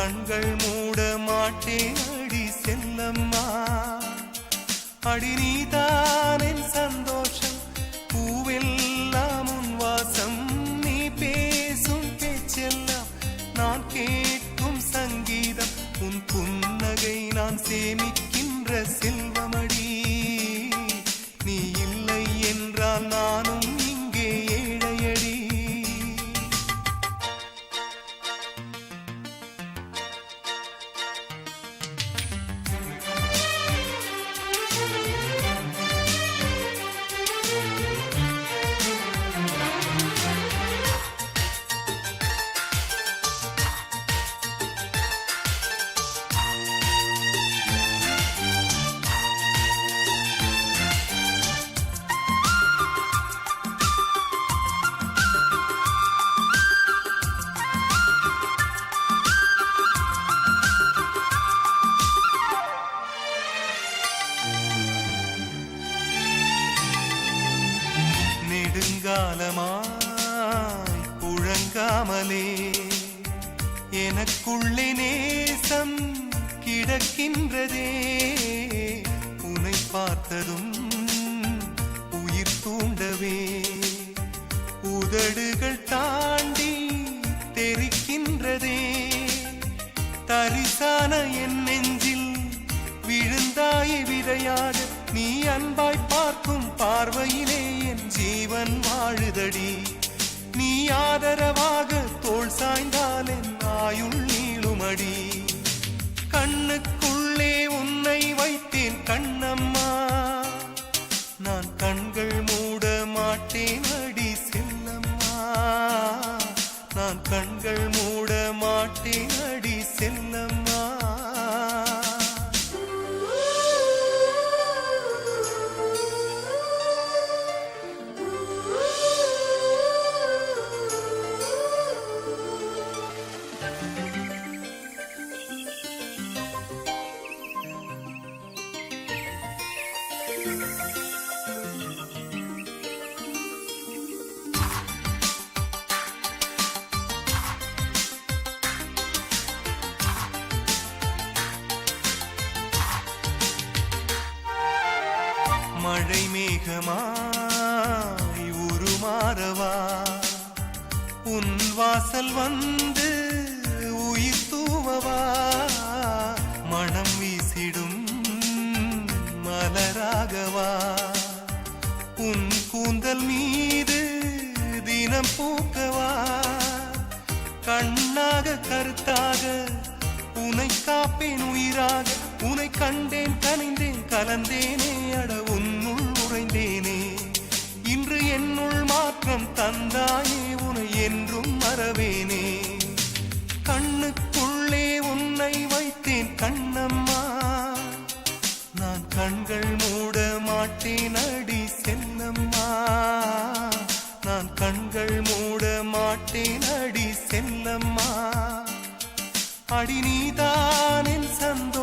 கண்கள் மூட மாட்டேன் அடி செல்லம்மா. அடி நீதான் என் சந்தோஷம், பூவெல்லாம் உன் வாசம். நீ பேசும் பேச்செல்லாம் நான் கேட்கும் சங்கீதம். உன் புன்னகை நான் சேமிக்கின்ற செல்வமடி. நீ இல்லை என்றால் நானும் இங்கே ஏழையடி. நெடுங்காலமாய் புழங்காமலே எனக்குள்ளே நேசம் கிடக்கின்றதே. உன்னை பார்த்ததும் உயிர் தூண்டவே உதடுகள் தாண்டி தெரிக்கின்றதே. தரிசான என் நெஞ்சில் விழுந்தாய் விதையாக. நீ அன்பாய் பார்க்கும் பார்வையிலே என் ஜீவன் வாழுதடி. நீ ஆதரவாக தோள் சாய்ந்தால் என் ஆயுள் நீளுமடி. கண்ணுக்குள்ளே உன்னை வைத்தேன் கண்ணம்மா. நான் கண்கள் மூட மாட்டேன் அடி செல்லம்மா. நான் கண்கள் மூட மாட்டேன் அடி செல்லம்மா. மழை மேகமாய் உருமாறவா. உன் வாசல் வந்து உயிர் தூவவா. மனம் வீசிடும் மலராகவா. உன் கூந்தல் மீது தினம் பூக்கவா. கண்ணாக கருத்தாக உனை காப்பேன் உயிராக. உனை கண்டேன் கனிந்தேன் கலந்தேனே அட உன்னுள் உறைந்தேனே. இன்று என்னுள் மாற்றம் தந்தாயே உனை என்றும் மறவேனே. கண்ணுக்குள்ளே உன்னை வைத்தேன் கண்ணம்மா. நான் கண்கள் மூட மாட்டேன் அடி செல்லம்மா. நான் கண்கள் மூட மாட்டேன் அடி செல்லம்மா. அடி நீதான் என் சந்தோஷம்,